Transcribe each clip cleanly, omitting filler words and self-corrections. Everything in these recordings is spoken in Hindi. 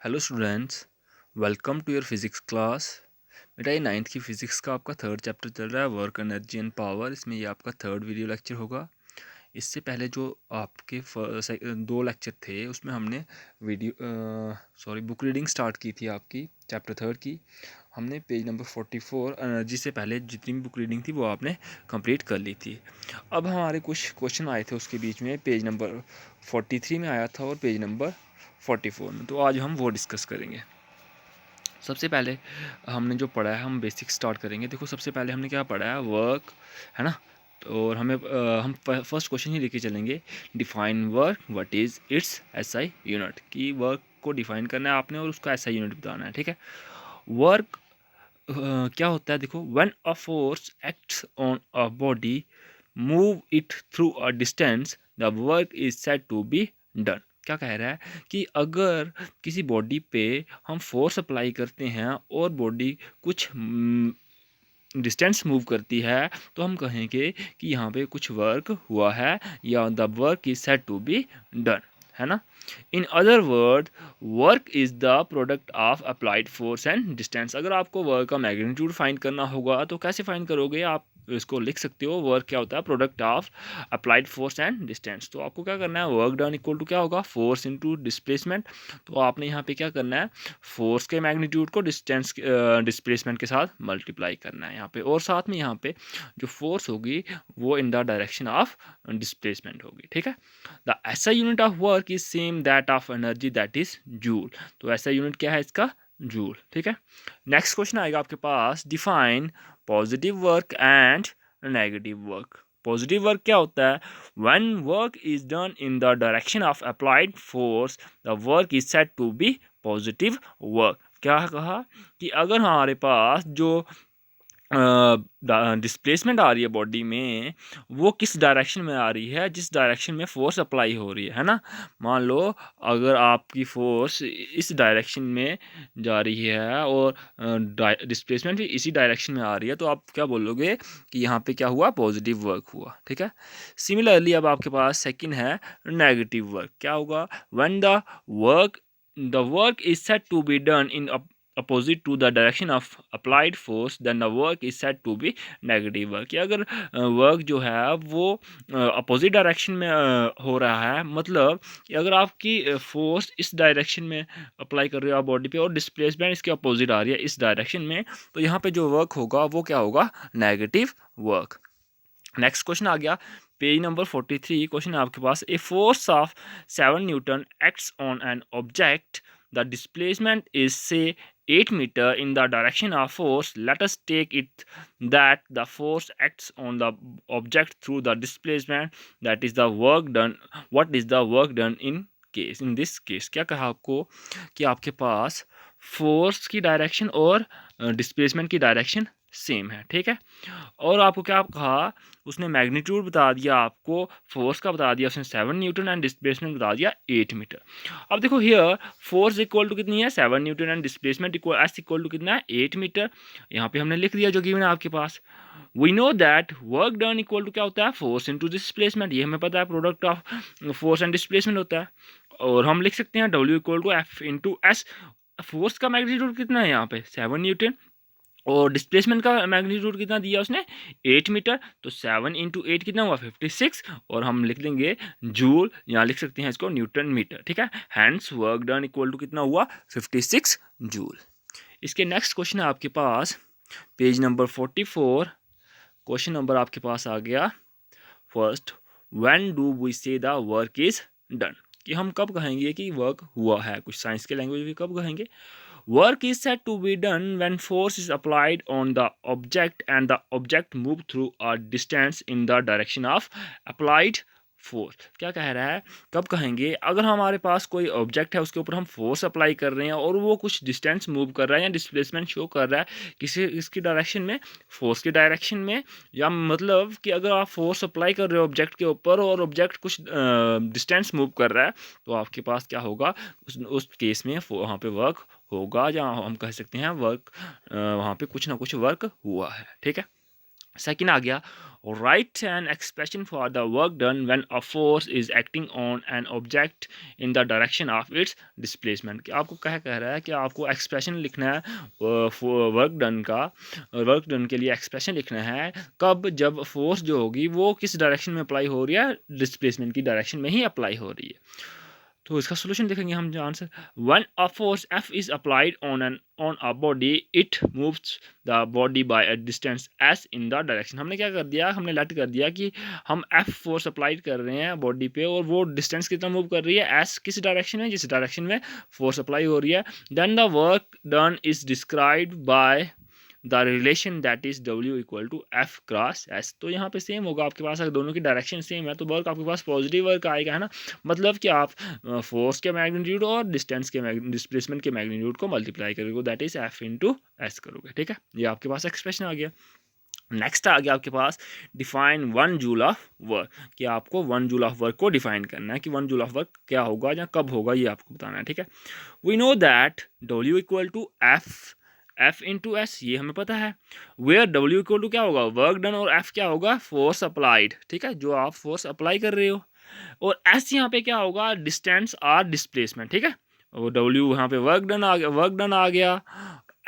Hello students, welcome to your physics class. बेटा ये नाइन्थ की फ़िज़िक्स का आपका थर्ड चैप्टर चल रहा है, वर्क एनर्जी एंड पावर। इसमें ये आपका थर्ड वीडियो लेक्चर होगा। इससे पहले जो आपके दो लेक्चर थे उसमें हमने बुक रीडिंग स्टार्ट की थी आपकी चैप्टर थर्ड की। हमने पेज नंबर 44 एनर्जी से पहले जितनी भी बुक रीडिंग थी वो आपने कंप्लीट कर ली थी। अब हमारे कुछ क्वेश्चन आए थे उसके बीच में, पेज नंबर 43 में आया था और पेज नंबर 44 में, तो आज हम वो डिस्कस करेंगे। सबसे पहले हमने जो पढ़ा है हम बेसिक स्टार्ट करेंगे। देखो सबसे पहले हमने क्या पढ़ा है, वर्क, है ना। तो और हम फर्स्ट क्वेश्चन ही लेके चलेंगे, define work, what is it's SI unit. कि वर्क को डिफाइन करना है आपने और उसका एसआई यूनिट बताना है, ठीक है। वर्क क्या होता है, देखो, when a force acts on a body, move it through a distance, the work is said to be done. क्या कह रहा है कि अगर किसी बॉडी पे हम फोर्स अप्लाई करते हैं और बॉडी कुछ डिस्टेंस मूव करती है तो हम कहेंगे कि यहाँ पे कुछ वर्क हुआ है या the work is said to be done, है ना। In other word, work is the product of applied force and distance. अगर आपको वर्क का मैग्नीट्यूड फाइंड करना होगा तो कैसे फाइंड करोगे, आप इसको लिख सकते हो, वर्क क्या होता है, product of applied force and distance. तो आपको क्या करना है, वर्क डन इक्वल टू क्या होगा, फोर्स इनटू डिस्प्लेसमेंट। तो आपने यहाँ पे क्या करना है, फोर्स के मैग्नीट्यूड को डिस्टेंस डिस्प्लेसमेंट के साथ मल्टीप्लाई करना है यहाँ पे, और साथ में यहाँ पे जो फोर्स होगी वो इन द डायरेक्शन ऑफ डिस्प्लेसमेंट होगी, ठीक है। द ऐसा unit of work is same that of energy, that is joule. तो ऐसा यूनिट क्या है इसका, जूल, ठीक है। नेक्स्ट क्वेश्चन आएगा आपके पास, define positive work and negative work. Positive work क्या होता है, when work is done in the direction of applied force, the work is said to be positive work. क्या कहा कि अगर हमारे पास जो डिस्प्लेसमेंट आ रही है बॉडी में, वो किस डायरेक्शन में आ रही है, जिस डायरेक्शन में फोर्स अप्लाई हो रही है ना। मान लो अगर आपकी फोर्स इस डायरेक्शन में जा रही है और डिस्प्लेसमेंट भी इसी डायरेक्शन में आ रही है, तो आप क्या बोलोगे कि यहाँ पे क्या हुआ, पॉजिटिव वर्क हुआ, ठीक है। सिमिलरली अब आपके पास सेकंड है नेगेटिव वर्क। क्या होगा, when the work is said to be done in opposite to the direction of applied force, then the work is said to be negative work। कि अगर वर्क जो है वो अपोजिट डायरेक्शन में हो रहा है, मतलब कि अगर आपकी फोर्स इस डायरेक्शन में अप्लाई कर रहे हो आप बॉडी पे और डिस्प्लेसमेंट इसके अपोजिट आ रही है इस डायरेक्शन में, तो यहाँ पे जो वर्क होगा वो क्या होगा, नेगेटिव वर्क। नेक्स्ट क्वेश्चन आ गया, पेज नंबर 43। क्वेश्चन है आपके पास, a force of 7 newton acts on an object, the displacement is say 8 meter in the direction of force. Let us take it that the force acts on the object through the displacement, that is the work done. What is the work done in this case? क्या कहा आपको कि आपके पास फोर्स की डायरेक्शन और डिस्प्लेसमेंट की डायरेक्शन सेम है, ठीक है। और आपको क्या कहा, उसने मैग्नीट्यूड बता दिया, आपको फोर्स का बता दिया उसने 7 न्यूटन एंड डिस्प्लेसमेंट बता दिया 8 मीटर। अब देखो हियर फोर्स इक्वल टू कितनी है, 7 newton and displacement equal to कितना है, 8 मीटर। यहाँ पे हमने लिख दिया जो गिवन है आपके पास। We know that work done equal to क्या होता है, फोर्स इनटू डिस्प्लेसमेंट। ये हमें पता है, product of force and displacement होता है। और हम लिख सकते हैं W equal to F into S. Force का मैग्नीट्यूड कितना है यहाँ पे, 7 न्यूटन, और डिस्प्लेसमेंट का मैग्नीट्यूड कितना दिया उसने, 8 मीटर। तो 7 × 8 कितना हुआ, 56। और हम लिख देंगे जूल, यहाँ लिख सकते हैं इसको न्यूटन मीटर, ठीक है। Hence work done equal to कितना हुआ, 56 जूल। इसके नेक्स्ट क्वेश्चन है आपके पास, पेज नंबर 44। क्वेश्चन नंबर आपके पास आ गया first, when do we say the work is done. कि हम कब कहेंगे कि वर्क हुआ है, कुछ साइंस के लैंग्वेज भी कब कहेंगे। Work is said to be done when force is applied on the object and the object move through a distance in the direction of applied force. क्या कह रहा है, कब कहेंगे, अगर हमारे पास कोई ऑब्जेक्ट है उसके ऊपर हम फोर्स अप्लाई कर रहे हैं और वो कुछ डिस्टेंस मूव कर रहा है या डिस्प्लेसमेंट शो कर रहा है किसी इसकी डायरेक्शन में, फोर्स की डायरेक्शन में, या मतलब कि अगर आप फोर्स अप्लाई कर रहे हो ऑब्जेक्ट के ऊपर और ऑब्जेक्ट कुछ डिस्टेंस मूव कर रहा है, तो आपके पास क्या होगा, उस केस में वहाँ पे वर्क होगा, या हम कह सकते हैं वर्क, वहाँ पे कुछ ना कुछ वर्क हुआ है, ठीक है। सेकंड आ गया, right an expression for the work done when a force is acting on an object in the direction of its displacement. कि आपको क्या कह रहा है कि आपको एक्सप्रेशन लिखना है वर्क डन का, वर्क डन के लिए एक्सप्रेशन लिखना है कब, जब फोर्स जो होगी वो किस डायरेक्शन में अप्लाई हो रही है, डिस्प्लेसमेंट की डायरेक्शन में ही अप्लाई हो रही है। तो इसका सोल्यूशन देखेंगे हम answer, one a force F is applied on a body it moves the body by a distance S in the direction. हमने क्या कर दिया, हमने लेट कर दिया कि हम एफ फोर्स अप्लाइड कर रहे हैं बॉडी पे और वो डिस्टेंस कितना मूव कर रही है, एस किस डायरेक्शन में, जिस डायरेक्शन में फोर्स अप्लाई हो रही है। Then the work done is described by the relation that is W equal to F cross S. तो यहाँ पे सेम होगा आपके पास, अगर दोनों की डायरेक्शन सेम है तो वर्क आपके पास पॉजिटिव वर्क आएगा, है ना। मतलब कि आप फोर्स के मैग्नीट्यूड और डिस्टेंस के डिस्प्लेसमेंट के मैग्नीट्यूड को मल्टीप्लाई करोगे, that is F into S करोगे, ठीक है। ये आपके पास एक्सप्रेशन आ गया। नेक्स्ट आ गया आपके पास, define one joule of work. कि आपको वन जूल ऑफ वर्क को डिफाइन करना है कि वन जूल ऑफ वर्क क्या होगा या कब होगा, ये आपको बताना है, ठीक है। We know that W equal to F into S, ये हमें पता है। वेयर डब्ल्यू इक्वल टू क्या होगा, वर्क डन, और एफ क्या होगा, फोर्स अप्लाइड, ठीक है, जो आप फोर्स अप्लाई कर रहे हो। और एस यहाँ पे क्या होगा, डिस्टेंस और डिस्प्लेसमेंट, ठीक है। और डब्ल्यू यहाँ पे वर्क डन आ गया, वर्क डन आ गया।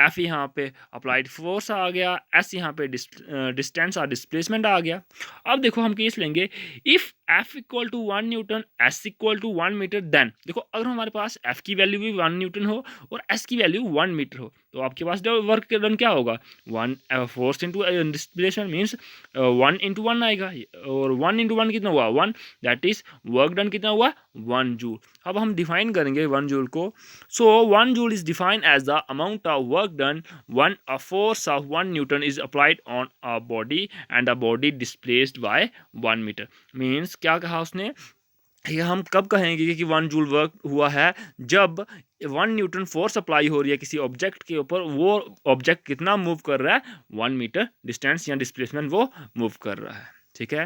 एफ यहाँ पे अप्लाइड फोर्स आ गया, एस यहाँ पे डिस्टेंस और डिस्प्लेसमेंट आ गया। अब देखो हम केस लेंगे, if F equal to 1 newton, S equal to 1 metre, then देखो अगर हमारे पास एफ की वैल्यू भी 1 न्यूटन हो और एस की वैल्यू 1 मीटर हो, तो आपके पास वर्क डन क्या होगा, one force into displacement means 1 into 1 आएगा। और 1 इंटू 1 कितना हुआ, 1, दैट इज वर्क डन कितना हुआ, 1 जूल। अब हम डिफाइन करेंगे 1 जूल को। So 1 joule is defined as the amount of work done when a force of 1 Newton is applied on a body and the body displaced by 1 meter। Means क्या कहा उसने, ये हम कब कहेंगे कि 1 जूल वर्क हुआ है, जब 1 न्यूटन फोर्स अप्लाई हो रही है किसी ऑब्जेक्ट के ऊपर, वो ऑब्जेक्ट कितना मूव कर रहा है, 1 मीटर डिस्टेंस या डिस्प्लेसमेंट वो मूव कर रहा है, ठीक है।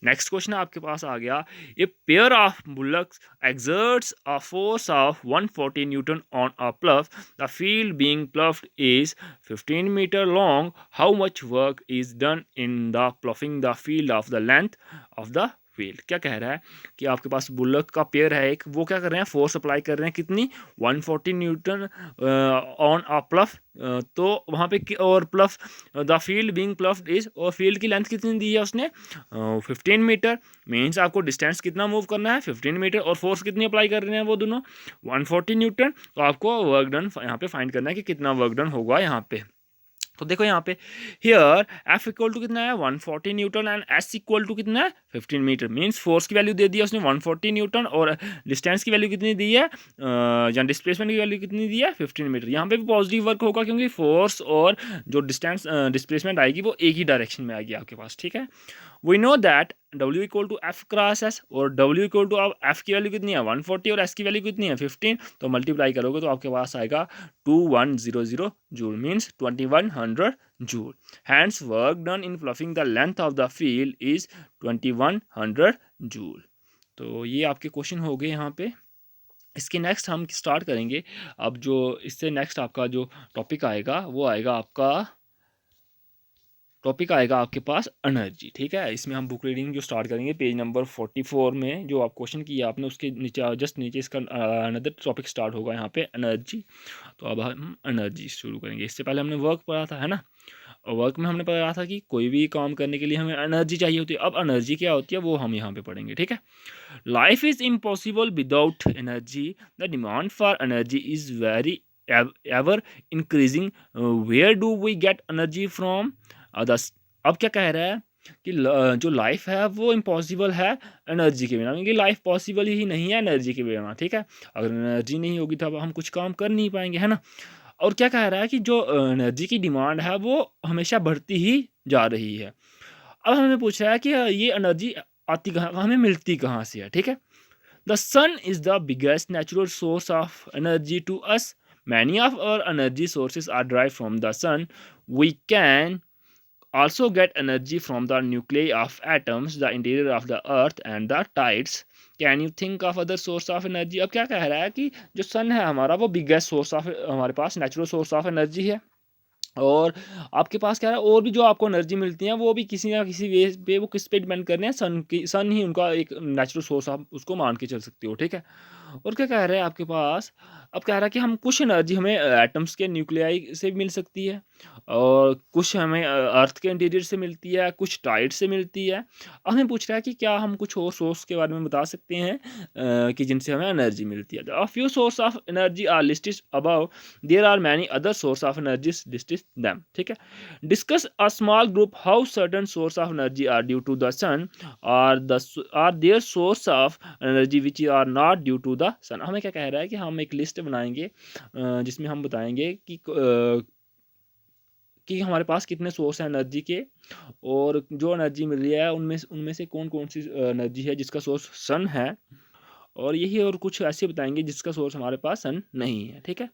नेक्स्ट क्वेश्चन आपके पास आ गया, a pair of bullocks exerts a force of 140 newton on a plough, the field being ploughed is 15 metre long, how much work is done in the ploughing the field of the length of the field. क्या कह रहा है कि आपके पास बुलक का पेयर है एक, वो क्या कर रहे हैं, फोर्स अप्लाई कर रहे हैं कितनी, 140 न्यूटन ऑन अ प्लफ। तो वहाँ पे और plough the field being ploughed is, और फील्ड की लेंथ कितनी दी है उसने, 15 मीटर। मीन्स आपको डिस्टेंस कितना मूव करना है, 15 मीटर, और फोर्स कितनी अप्लाई कर रहे हैं वो दोनों, 140 न्यूटन। तो आपको वर्क डन यहाँ पे फाइंड करना है कि कितना वर्क डन होगा यहाँ पे। तो देखो यहाँ पे, हियर एफ इक्वल टू कितना है, 140 newton, and S equal to कितना है, 15 मीटर। मीन्स फोर्स की वैल्यू दे दी है उसने 140 न्यूटन, और डिस्टेंस की वैल्यू कितनी दी है, या डिस्प्लेसमेंट की वैल्यू कितनी दी है, 15 मीटर। यहाँ पे भी पॉजिटिव वर्क होगा क्योंकि फोर्स और जो डिस्टेंस डिस्प्लेसमेंट आएगी वो एक ही डायरेक्शन में आएगी आपके पास, ठीक है। We know that W equal to F cross S, और W इक्वल टू, अब एफ की वैल्यू कितनी है 140 और एस की वैल्यू कितनी है 15, तो मल्टीप्लाई करोगे तो आपके पास आएगा 2100 joule, means 2100 joule. Hence work done in ploughing the length of the field is 2100 joule. तो ये आपके क्वेश्चन हो गए यहाँ पे। इसके नेक्स्ट हम स्टार्ट करेंगे, अब जो इससे नेक्स्ट आपका जो टॉपिक आएगा वो आएगा आपका, टॉपिक आएगा आपके पास एनर्जी, ठीक है। इसमें हम बुक रीडिंग जो स्टार्ट करेंगे पेज नंबर 44 में, जो आप क्वेश्चन किया आपने उसके नीचे जस्ट नीचे इसका अनदर टॉपिक स्टार्ट होगा यहाँ पे एनर्जी। तो अब हम एनर्जी शुरू करेंगे। इससे पहले हमने वर्क पढ़ा था, है ना। और वर्क में हमने पढ़ा था कि कोई भी काम करने के लिए हमें एनर्जी चाहिए होती है। अब एनर्जी क्या होती है वो हम यहाँ पे पढ़ेंगे, ठीक है। Life is impossible without energy, the demand for energy is very ever increasing, where do we get energy from others. अब क्या कह रहा है कि जो लाइफ है वो इम्पॉसिबल है एनर्जी के बिना, क्योंकि लाइफ पॉसिबल ही नहीं है एनर्जी के बिना, ठीक है। अगर एनर्जी नहीं होगी तो हम कुछ काम कर नहीं पाएंगे, है ना। और क्या कह रहा है कि जो एनर्जी की डिमांड है वो हमेशा बढ़ती ही जा रही है। अब हमें पूछ रहा है कि ये एनर्जी आती कहाँ, हमें मिलती कहाँ से है, ठीक है। The sun is the biggest natural source of energy to us, many of our energy sources are drive from the sun, we can also get energy from the nuclei of atoms, the interior of the earth and the tides. Can you think of other source of energy? अब क्या कह रहा है कि जो सन है हमारा वो बिगेस्ट सोर्स ऑफ, हमारे पास नेचुरल सोर्स ऑफ एनर्जी है। और आपके पास क्या है, और भी जो आपको एनर्जी मिलती है वो भी किसी ना किसी वे पे, वो किस पे डिपेंड कर रहे हैं, सन ही उनका एक नेचुरल सोर्स आप उसको मान के चल सकते हो, ठीक है। और क्या कह रहे हैं आपके पास, अब कह रहा है कि हम कुछ एनर्जी हमें एटम्स के न्यूक्लियाई से मिल सकती है, और कुछ हमें अर्थ के इंटीरियर से मिलती है, कुछ टाइड से मिलती है। अब हमें पूछ रहा है कि क्या हम कुछ और सोर्स के बारे में बता सकते हैं कि जिनसे हमें एनर्जी मिलती है। A few source of energy are listed above, there are many other source of energies listed them, ठीक है। Discuss a small group how certain source of energy are due to the sun, are there source of energy which are not due to the sun. हमें क्या कह रहा है कि हम एक लिस्ट बनाएंगे जिसमें हम बताएंगे कि हमारे पास कितने सोर्स हैं एनर्जी के, और जो एनर्जी मिल रही है उनमें उनमें से कौन कौन सी एनर्जी है जिसका सोर्स सन है, और यही और कुछ ऐसे बताएंगे जिसका सोर्स हमारे पास सन नहीं है, ठीक है।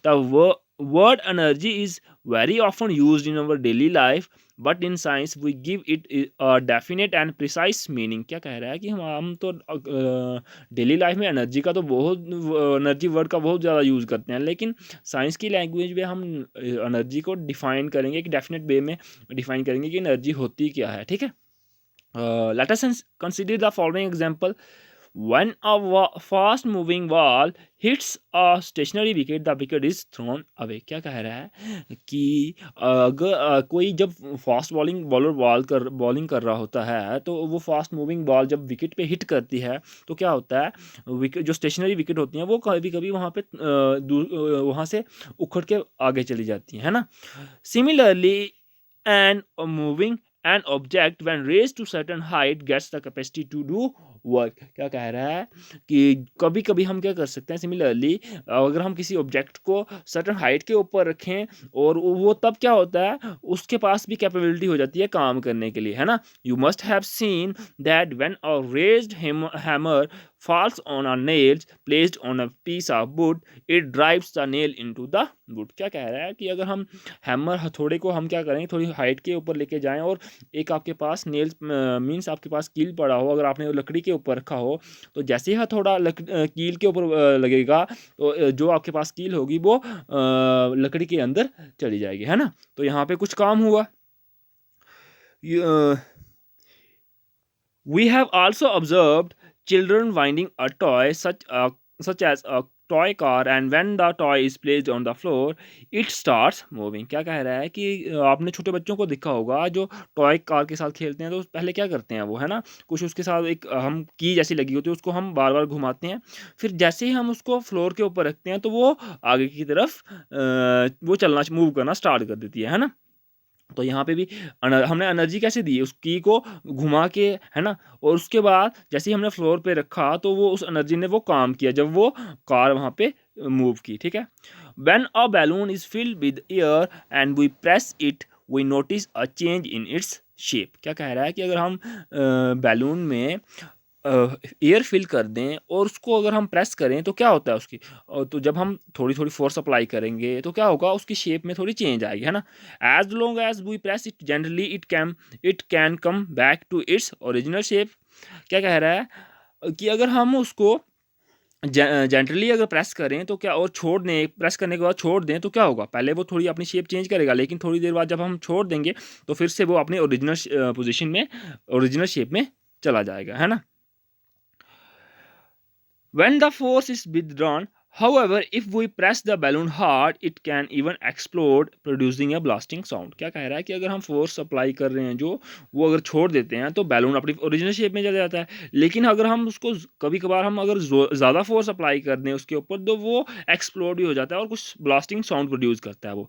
The word energy is very often used in our daily life, but in science we give it a definite and precise meaning। क्या कह रहा है कि हम तो डेली लाइफ में एनर्जी का तो बहुत, एनर्जी वर्ड का बहुत ज़्यादा यूज़ करते हैं, लेकिन साइंस की लैंग्वेज में हम एनर्जी को डिफाइन करेंगे, एक डेफिनेट वे में डिफाइन करेंगे कि एनर्जी होती क्या है, ठीक है। Let us consider the following example. When a fast moving ball hits a stationary wicket, the wicket is thrown away। क्या कह रहा है कि अगर कोई जब फास्ट बॉलर बॉलिंग कर रहा होता है, तो वो फास्ट मूविंग बॉल जब विकेट पे हिट करती है तो क्या होता है, विकेट जो स्टेशनरी विकेट होती हैं वो कभी कभी वहाँ पे वहाँ से उखड़ के आगे चली जाती हैं, है ना। Similarly an moving an object when raised to certain height gets the capacity to do work. क्या कह रहा है कि कभी कभी हम क्या कर सकते हैं, सिमिलरली अगर हम किसी ऑब्जेक्ट को सर्टन हाइट के ऊपर रखें, और वो तब क्या होता है, उसके पास भी कैपेबिलिटी हो जाती है काम करने के लिए, है ना। You must have seen that when a raised hammer falls on a nails placed on a piece of wood, it drives the nail into the wood। क्या कह रहा है कि अगर हम हैमर हथौड़े को हम क्या करें, थोड़ी हाइट के ऊपर लेके जाएं, और एक आपके पास नेल्स मीन्स आपके पास कील पड़ा हो, अगर आपने लकड़ी के ऊपर रखा हो, तो जैसे ही हथौड़ा कील के ऊपर लगेगा, तो जो आपके पास कील होगी वो लकड़ी के अंदर चली जाएगी, है ना। तो यहाँ पे कुछ काम हुआ। We have also observed children winding a toy such as a toy car, and when the toy is placed on the floor it starts moving। क्या कह रहा है कि आपने छोटे बच्चों को देखा होगा जो टॉय कार के साथ खेलते हैं, तो पहले क्या करते हैं वो, है ना, कुछ उसके साथ एक हम की जैसी लगी होती है, उसको हम बार बार घुमाते हैं, फिर जैसे ही हम उसको फ्लोर के ऊपर रखते हैं तो वो आगे की तरफ वो चलना मूव करना स्टार्ट कर देती है ना। तो यहाँ पे भी हमने एनर्जी कैसे दी, उस की को घुमा के, है ना, और उसके बाद जैसे ही हमने फ्लोर पे रखा तो वो उस एनर्जी ने वो काम किया जब वो कार वहाँ पे मूव की, ठीक है। When a balloon is filled with air and we press it, we notice a change in its shape. क्या कह रहा है कि अगर हम बैलून में एयर फिल कर दें और उसको अगर हम प्रेस करें तो क्या होता है उसकी, तो जब हम थोड़ी थोड़ी फोर्स अप्लाई करेंगे तो क्या होगा, उसकी शेप में थोड़ी चेंज आएगी, है ना। As long as we press it generally it can come back to its original shape. क्या कह रहा है कि अगर हम उसको जेंटली अगर प्रेस करें तो क्या, और छोड़ दें, प्रेस करने के बाद छोड़ दें तो क्या होगा, पहले वो थोड़ी अपनी शेप चेंज करेगा, लेकिन थोड़ी देर बाद जब हम छोड़ देंगे तो फिर से वो अपने ओरिजिनल पोजीशन में, ओरिजिनल शेप में चला जाएगा, है ना। When the force is withdrawn, however, if we press the balloon hard, it can even explode, producing a blasting sound। क्या कह रहा है कि अगर हम फोर्स अप्लाई कर रहे हैं जो, वो अगर छोड़ देते हैं तो बैलून अपनी ओरिजिनल शेप में चला जाता है, लेकिन अगर हम उसको कभी कभार हम अगर ज़्यादा फोर्स अप्लाई कर दें उसके ऊपर तो वो एक्सप्लोड भी हो जाता है और कुछ ब्लास्टिंग साउंड प्रोड्यूस करता है वो।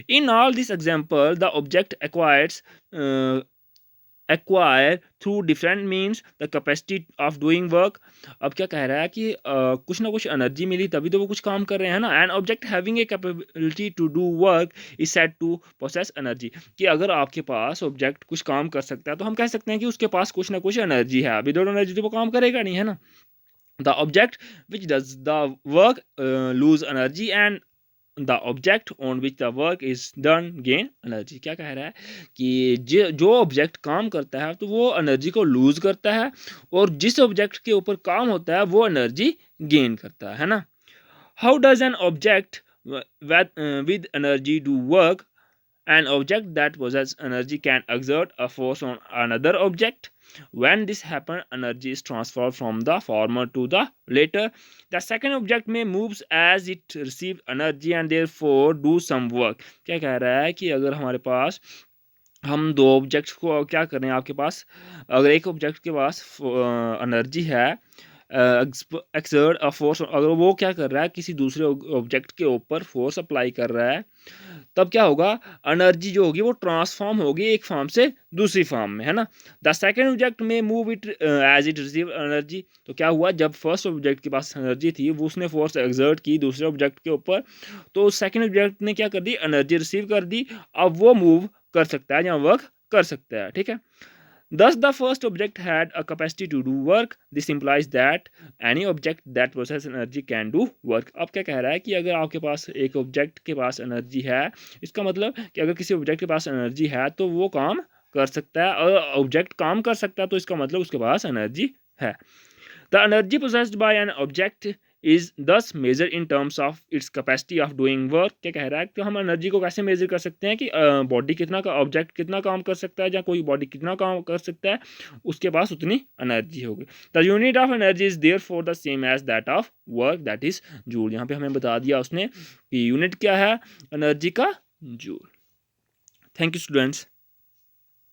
In all this example the object acquire through different means the capacity of doing work. अब क्या कह रहा है कि कुछ ना कुछ एनर्जी मिली तभी तो वो कुछ काम कर रहे हैं ना। An object having a capability to do work is said to possess energy. कि अगर आपके पास ऑब्जेक्ट कुछ काम कर सकता है तो हम कह सकते हैं कि उसके पास कुछ ना कुछ एनर्जी है, विदाउट एनर्जी तो वो काम करेगा नहीं, है ना। The object which does the work lose energy and the object on which the work is done gain energy. क्या कह रहा है कि जो ऑब्जेक्ट काम करता है तो वो एनर्जी को लूज करता है, और जिस ऑब्जेक्ट के ऊपर काम होता है वो एनर्जी गेन करता है ना। How does an object with energy do work, An object that possesses energy can exert a force on another object. When this happens, energy is transferred from the former to the latter. The second object may moves as it receives energy and therefore do some work. क्या कह रहा है कि अगर हमारे पास हम दो ऑब्जेक्ट्स को क्या कर रहे हैं आपके पास, अगर एक ऑब्जेक्ट के पास एनर्जी है, एक्सर्ट अ फोर्स, अगर वो क्या कर रहा है किसी दूसरे ऑब्जेक्ट के ऊपर फोर्स अप्लाई कर रहा है, तब क्या होगा, एनर्जी जो होगी वो ट्रांसफॉर्म होगी एक फॉर्म से दूसरी फॉर्म में, है ना। द सेकेंड ऑब्जेक्ट में move it as it receive energy. तो क्या हुआ, जब फर्स्ट ऑब्जेक्ट के पास एनर्जी थी वो उसने फोर्स एक्सर्ट की दूसरे ऑब्जेक्ट के ऊपर, तो सेकेंड ऑब्जेक्ट ने क्या कर दी, एनर्जी रिसीव कर दी, अब वो मूव कर सकता है या वर्क कर सकता है, ठीक है। Thus, the first object had a capacity to do work. This implies that any object that possesses energy can do work. अब क्या कह रहा है कि अगर आपके पास एक ऑब्जेक्ट के पास एनर्जी है, इसका मतलब कि अगर किसी ऑब्जेक्ट के पास एनर्जी है तो वो काम कर सकता है, और ऑब्जेक्ट काम कर सकता है तो इसका मतलब उसके पास एनर्जी है। The energy possessed by an object is thus measured in terms of its capacity of doing work. क्या कह रहा है कि हम एनर्जी को कैसे मेजर कर सकते हैं कि बॉडी कितना का ऑब्जेक्ट कितना काम कर सकता है या कोई बॉडी कितना काम कर सकता है, उसके पास उतनी एनर्जी होगी। The unit of energy is there for the same as that of work, that is joule. यहाँ पे हमें बता दिया उसने कि यूनिट क्या है एनर्जी का, जूल। Thank you students.